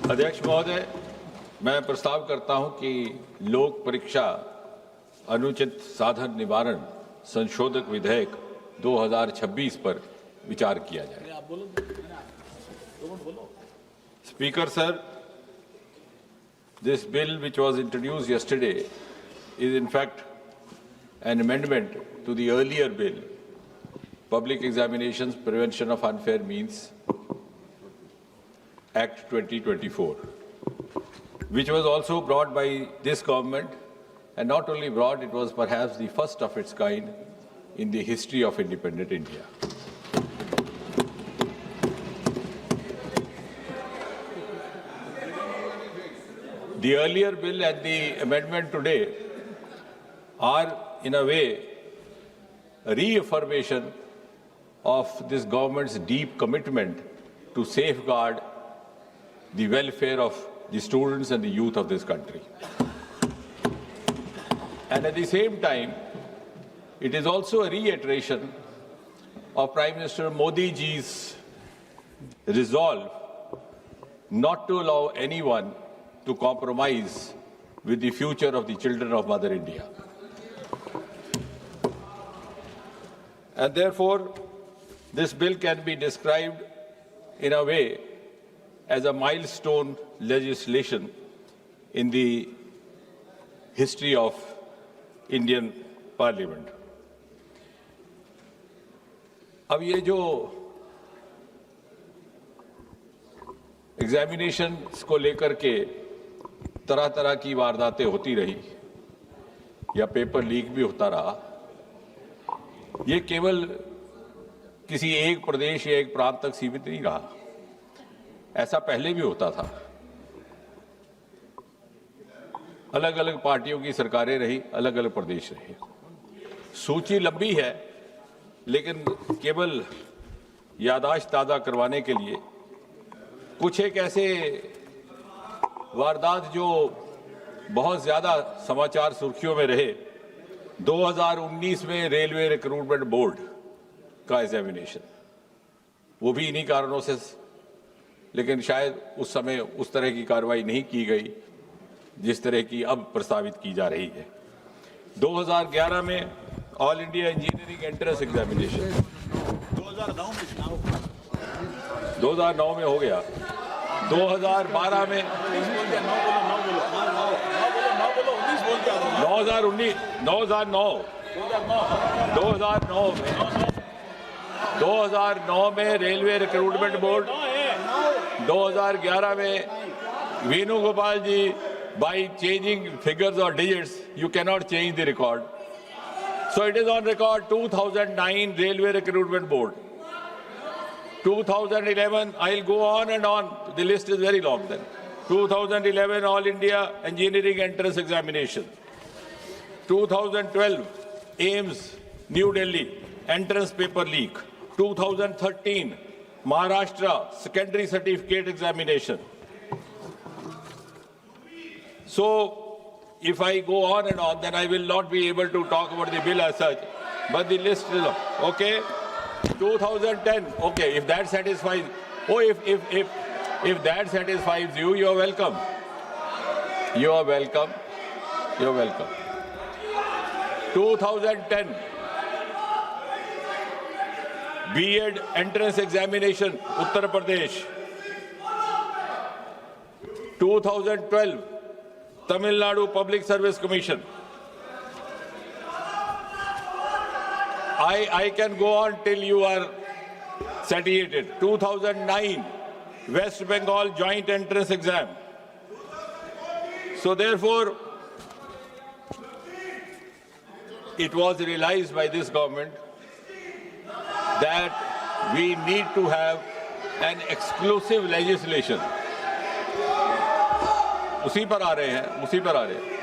अध्यक्ष महोदय, मैं प्रस्ताव करता हूं कि लोक परीक्षा अनुचित साधन निवारण संशोधक विधेयक 2026 पर विचार किया जाए। Speaker sir, this bill which was introduced yesterday is in fact an amendment to the earlier bill, Public Examinations Prevention of Unfair Means Act 2024, which was also brought by this government, and not only brought, it was perhaps the first of its kind in the history of independent India. The earlier bill and the amendment today are, in a way, a reaffirmation of this government's deep commitment to safeguard the welfare of the students and the youth of this country. And at the same time, it is also a reiteration of Prime Minister Modi ji's resolve not to allow anyone to compromise with the future of the children of Mother India. And therefore, this bill can be described in a way as a milestone legislation in the history of Indian Parliament. अब ये जो examination को लेकर के तरह तरह की वारदातें होती रही या पेपर लीक भी होता रहा, ये केवल किसी एक प्रदेश या एक प्रांत तक सीमित नहीं रहा। ऐसा पहले भी होता था। अलग अलग पार्टियों की सरकारें रही, अलग अलग प्रदेश रहे। सूची लंबी है, लेकिन केवल याददाश्त ताज़ा करवाने के लिए कुछ एक ऐसे वारदात जो बहुत ज़्यादा समाचार सुर्खियों में रहे। 2019 में रेलवे रिक्रूटमेंट बोर्ड का एग्जामिनेशन, वो भी इन्हीं कारणों से, लेकिन शायद उस समय उस तरह की कार्रवाई नहीं की गई जिस तरह की अब प्रस्तावित की जा रही है। 2011 में all India engineering entrance examination 2009 में हो गया। 2012 में 2009 में रेलवे रिक्रूटमेंट बोर्ड, 2011 में वेणुगोपाल जी, by changing figures or digits, you cannot change the record. So it is on record 2009 Railway Recruitment Board. 2011, I'll go on and on. The list is very long then. 2011 All India Engineering Entrance Examination. 2012 AIMS New Delhi Entrance Paper Leak. 2013 Maharashtra Secondary Certificate Examination. So, if I go on and on, then I will not be able to talk about the bill as such. But the list is okay. 2010. Okay, if that satisfies. Oh, if that satisfies you, you are welcome. You are welcome. You are welcome. 2010. B.Ed entrance examination, Uttar Pradesh. 2012. Tamil Nadu Public Service Commission. I can go on till you are satiated. 2009 West Bengal Joint Entrance Exam. So therefore, it was realized by this government that we need to have an exclusive legislation. उसी पर आ रहे हैं।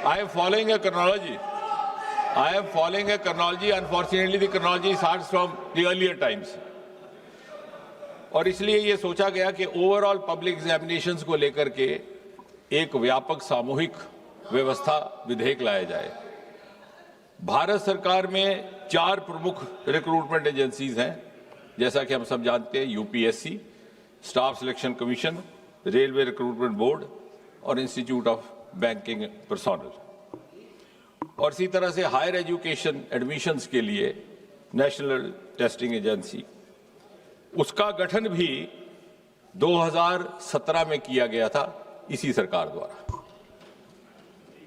I am following a chronology. Unfortunately, the chronology starts from the earlier times. और इसलिए ये सोचा गया कि ओवरऑल पब्लिक एग्जामिनेशंस को लेकर के एक व्यापक सामूहिक व्यवस्था विधेयक लाया जाए। भारत सरकार में 4 प्रमुख रिक्रूटमेंट एजेंसीज हैं, जैसा कि हम सब जानते हैं, UPSC, staff selection commission, railway recruitment board और इंस्टीट्यूट ऑफ बैंकिंग पर्सोनल। और इसी तरह से हायर एजुकेशन एडमिशन्स के लिए नेशनल टेस्टिंग एजेंसी, उसका गठन भी 2017 में किया गया था इसी सरकार द्वारा।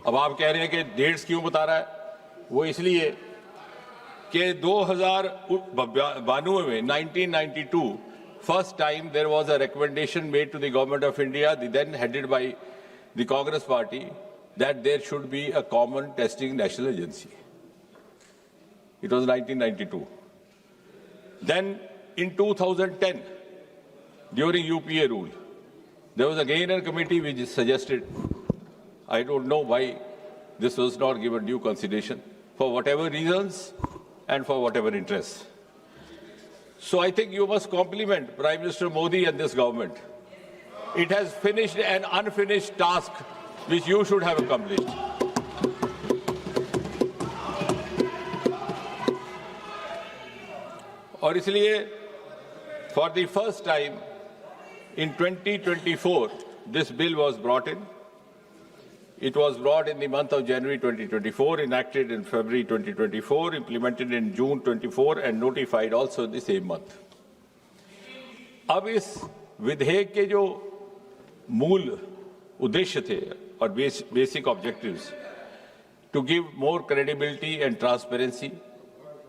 अब आप कह रहे हैं कि डेट्स क्यों बता रहा है, वो इसलिए कि 2092 में 1992 first time there was a recommendation made to the government of India, then headed by the Congress party, that there should be a common testing national agency. It was 1992. Then in 2010, during UPA rule, there was again a committee which suggested, I don't know why this was not given due consideration, for whatever reasons and for whatever interests. So I think you must compliment Prime Minister Modi and this government. It has finished an unfinished task which you should have accomplished. और इसलिए for the first time in 2024 this bill was brought in. It was brought in the month of January 2024, enacted in February 2024, implemented in June 24 and notified also in the same month. अब इस विधेयक के जो मूल उद्देश्य थे और basic objectives, to give more credibility and transparency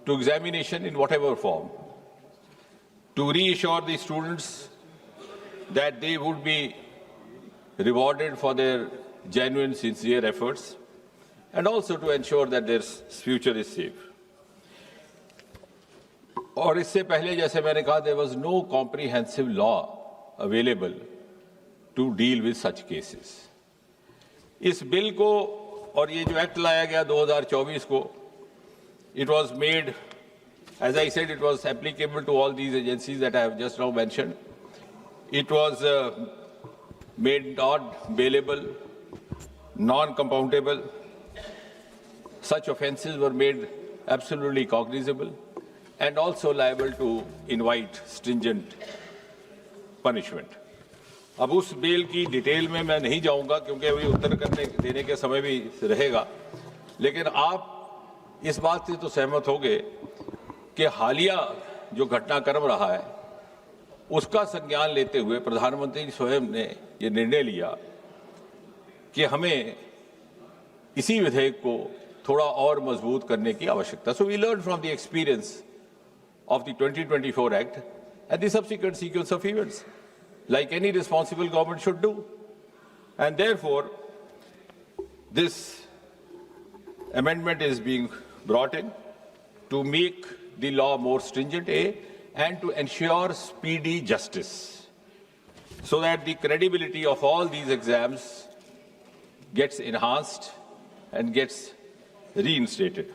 to examination in whatever form, to reassure the students that they would be rewarded for their genuine, sincere efforts, and also to ensure that their future is safe. और इससे पहले जैसे मैंने कहा, there was no comprehensive law available to deal with such cases. इस bill को और ये जो एक्ट लाया गया 2024 को, it was made, as I said, it was applicable to all these agencies that I have just now mentioned. It was made not bailable, non-compoundable. Such offences were made absolutely cognizable and also liable to invite stringent punishment. अब उस bill की detail में मैं नहीं जाऊंगा क्योंकि अभी उत्तर देने के समय भी रहेगा, लेकिन आप इस बात से तो सहमत होंगे कि हालिया जो घटनाक्रम रहा है उसका संज्ञान लेते हुए प्रधानमंत्री स्वयं ने ये निर्णय लिया कि हमें इसी विधेयक को थोड़ा और मजबूत करने की आवश्यकता. So we learned from the experience of the 2024 Act and the subsequent sequence of events, like any responsible government should do. And therefore, this amendment is being brought in to make the law more stringent, and to ensure speedy justice, so that the credibility of all these exams gets enhanced and gets reinstated.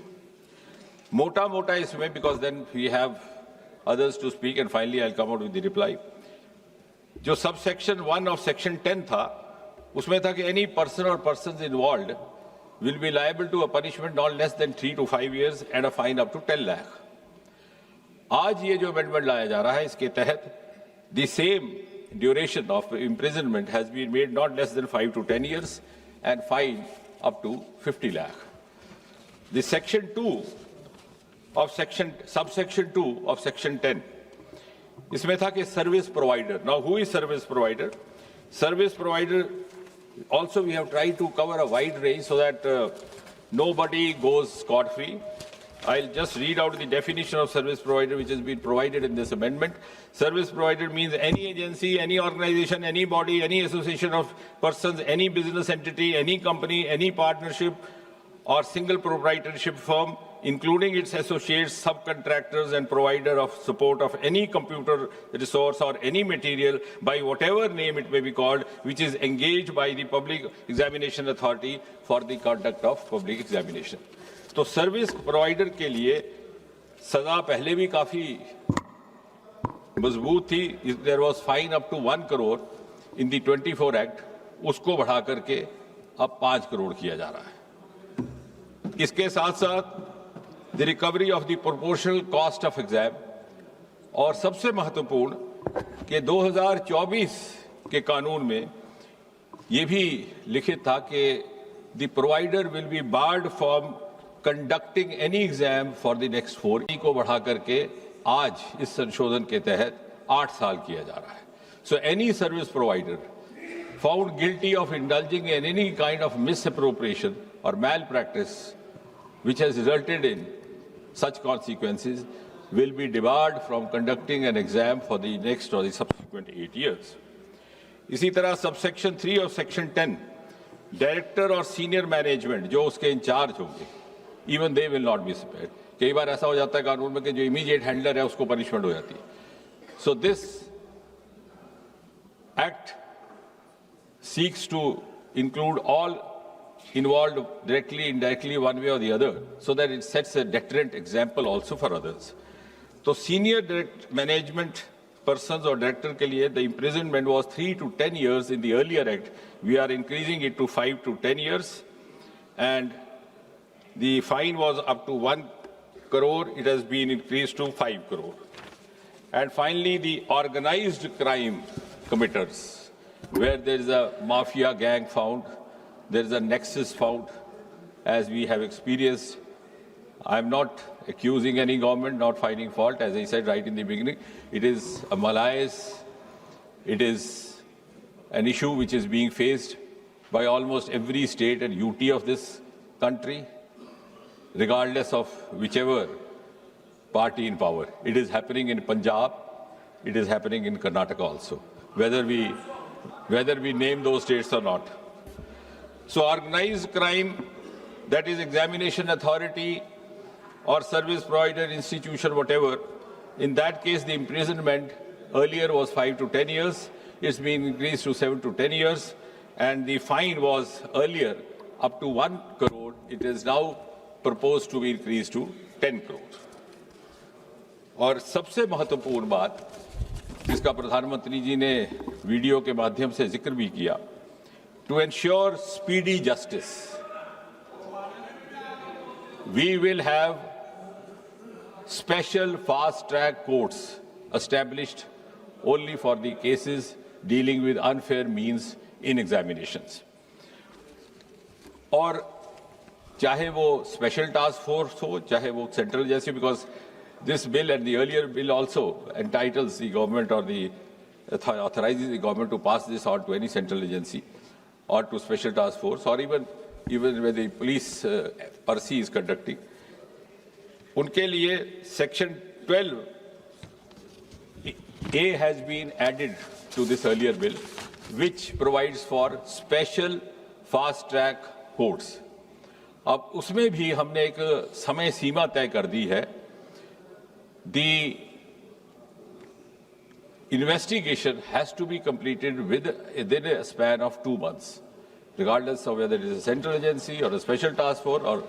Mota isme, because then we have others to speak, and finally I'll come out with the reply. जो subsection 1 of section 10 था, उसमें था कि any person or persons involved will be liable to a punishment not less than 3 to 5 years and a fine up to 10 lakh. आज ये जो amendment लाया जा रहा है, इसके तहत the same duration of imprisonment has been made not less than 5 to 10 years and fine up to 50 lakh. The section 2 of subsection 2 of section 10, इसमें था कि service provider. Now, who is service provider? Service provider, also we have tried to cover a wide range so that nobody goes scot-free. I'll just read out the definition of service provider which has been provided in this amendment. Service provider means any agency, any organization, any body, any association of persons, any business entity, any company, any partnership or single proprietorship firm, including its associates, subcontractors and provider of support of any computer resource or any material by whatever name it may be called, which is engaged by the Public Examination Authority for the conduct of public examination. तो service provider के लिए सजा पहले भी काफी मजबूत थी. There was fine up to 1 crore in the 24 act, उसको बढ़ा करके अब 5 करोड़ किया जा रहा है. इसके साथ साथ the recovery of the proportional cost of exam, और सबसे महत्वपूर्ण कि 2024 के कानून में ये भी लिखित था कि the provider will be board from conducting any exam for the next 4 year को बढ़ा करके आज इस संशोधन के तहत 8 साल किया जा रहा है. So any service provider found guilty of indulging in any kind of misappropriation और malpractice which has resulted in such consequences will be debarred from conducting an exam for the next or the subsequent 8 years. इसी तरह subsection 3 और section 10 director और senior management जो उसके in charge होंगे even they will not B spared. कई बार ऐसा हो जाता है कानून में कि जो इमीडिएट हैंडलर है उसको पनिशमेंट हो जाती है. So this act seeks to include all involved directly, indirectly, one way or the other, so that it sets a deterrent example also for others. So senior direct management persons or director के लिए the imprisonment was 3 to 10 years in the earlier act. We are increasing it to 5 to 10 years, and the fine was up to 1 crore. It has been increased to 5 crore. And finally, the organized crime committers, where there is a mafia gang found. There is a nexus found, as we have experienced. I am not accusing any government, not finding fault. As I said right in the beginning, it is a malaise. It is an issue which is being faced by almost every state and UT of this country, regardless of whichever party in power. It is happening in Punjab. It is happening in Karnataka also, whether we name those states or not. So organized crime, that is examination authority or service provider institution, whatever, in that case the imprisonment earlier was 5 to 10 years. It's been increased to 7 to 10 years. And the fine was earlier up to 1 crore. It is now proposed to be increased to 10 crore. और सबसे महत्वपूर्ण बात जिसका प्रधानमंत्री जी ने video के माध्यम से जिक्र भी किया, to ensure speedy justice, we will have special fast-track courts established only for the cases dealing with unfair means in examinations. और चाहे वो special task force हो, चाहे वो central agency, because this bill and the earlier bill also entitles the government or the authorizes the government to pass this on to any central agency or to special task force, or even when the police Percy is conducting. उनके लिए section 12A has been added to this earlier bill, which provides for special fast track courts. अब उसमें भी हमने एक समय सीमा तय कर दी है. The investigation has to be completed within a span of 2 months, regardless of whether it is a central agency or a special task force. और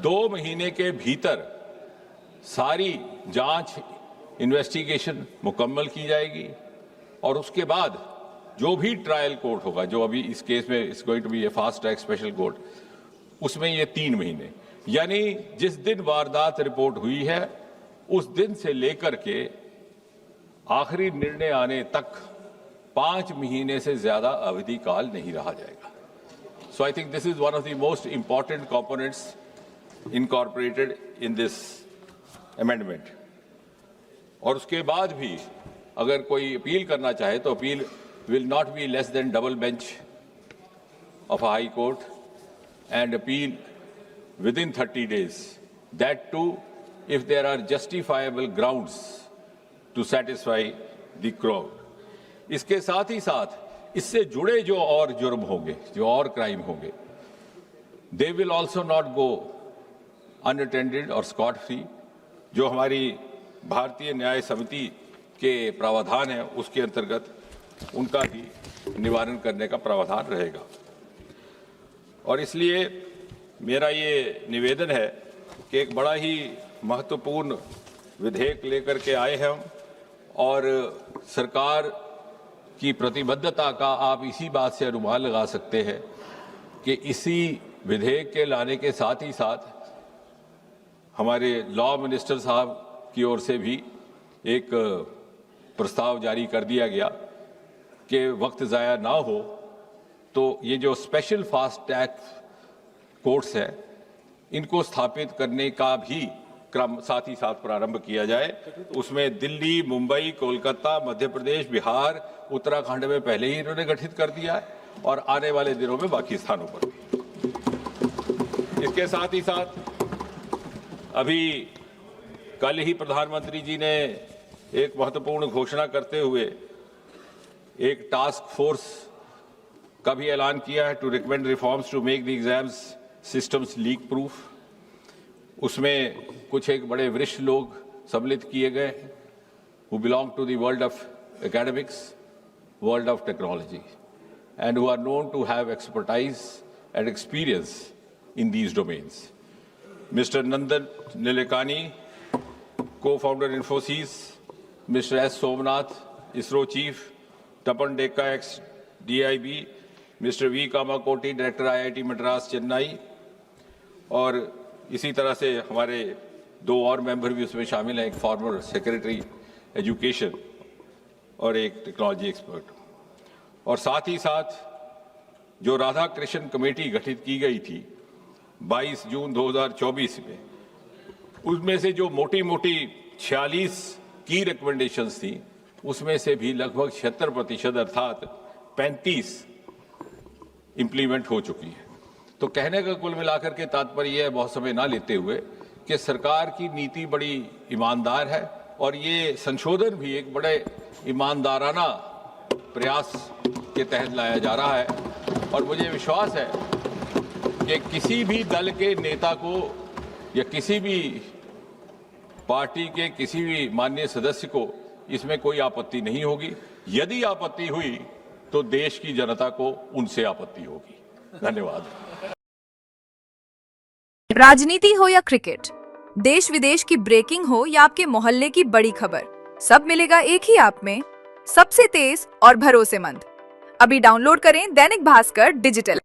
2 महीने के भीतर सारी जांच इन्वेस्टिगेशन मुकम्मल की जाएगी और उसके बाद जो भी ट्रायल कोर्ट होगा, जो अभी इस केस में is going to be a fast track special court, उसमें ये 3 महीने, यानी जिस दिन वारदात रिपोर्ट हुई है उस दिन से लेकर के आखिरी निर्णय आने तक 5 महीने से ज्यादा अवधि काल नहीं रहा जाएगा. So I think this is one of the most important components incorporated in this amendment. और उसके बाद भी अगर कोई अपील करना चाहे तो appeal will not be less than double bench of high court and appeal within 30 days. That too if there are justifiable grounds to satisfy the crowd. इसके साथ ही साथ इससे जुड़े जो और जुर्म होंगे, जो और क्राइम होंगे, they will also not go unattended or scot free. जो हमारी भारतीय न्याय समिति के प्रावधान है उसके अंतर्गत उनका भी निवारण करने का प्रावधान रहेगा. और इसलिए मेरा ये निवेदन है कि एक बड़ा ही महत्वपूर्ण विधेयक लेकर के आए हैं हम, और सरकार की प्रतिबद्धता का आप इसी बात से अनुमान लगा सकते हैं कि इसी विधेयक के लाने के साथ ही साथ हमारे लॉ मिनिस्टर साहब की ओर से भी एक प्रस्ताव जारी कर दिया गया कि वक्त ज़ाया ना हो तो ये जो स्पेशल फास्ट ट्रैक कोर्ट्स है इनको स्थापित करने का भी क्रम साथ ही साथ प्रारंभ किया जाए। उसमें दिल्ली, मुंबई, कोलकाता, मध्य प्रदेश, बिहार, उत्तराखंड में पहले ही इन्होंने गठित कर दिया है और आने वाले दिनों में बाकी स्थानों पर भी। इसके साथ ही साथ अभी कल ही प्रधानमंत्री जी ने एक महत्वपूर्ण घोषणा करते हुए एक टास्क फोर्स का भी ऐलान किया है to recommend reforms to make the exams systems leak proof. उसमें कुछ एक बड़े वरिष्ठ लोग सम्मिलित किए गए हैं who belong to the world of academics, world of technology, and who are known to have expertise and experience in these domains. Mr. Nandan Nilekani, co-founder Infosys, Mr. S. Somnath, ISRO chief, Tapan Dekka, ex-DIB, Mr. V. Kamakoti, director IIT Madras, Chennai, और इसी तरह से हमारे दो और member भी उसमें शामिल हैं, एक फॉर्मर सेक्रेटरी एजुकेशन और एक टेक्नोलॉजी एक्सपर्ट। और साथ ही साथ जो राधा कृष्ण कमेटी गठित की गई थी 22 जून 2024 में, उसमें से जो मोटी मोटी 46 की रिकमेंडेशंस थी उसमें से भी लगभग 76% अर्थात 35 इम्प्लीमेंट हो चुकी है। तो कहने का कुल मिलाकर के तात्पर्य है, बहुत समय ना लेते हुए, कि सरकार की नीति बड़ी ईमानदार है और ये संशोधन भी एक बड़े ईमानदाराना प्रयास के तहत लाया जा रहा है। और मुझे विश्वास है कि किसी भी दल के नेता को या किसी भी पार्टी के किसी भी माननीय सदस्य को इसमें कोई आपत्ति नहीं होगी। यदि आपत्ति हुई तो देश की जनता को उनसे आपत्ति होगी। धन्यवाद। राजनीति हो या क्रिकेट, देश विदेश की ब्रेकिंग हो या आपके मोहल्ले की बड़ी खबर, सब मिलेगा एक ही ऐप में, सबसे तेज और भरोसेमंद। अभी डाउनलोड करें दैनिक भास्कर डिजिटल।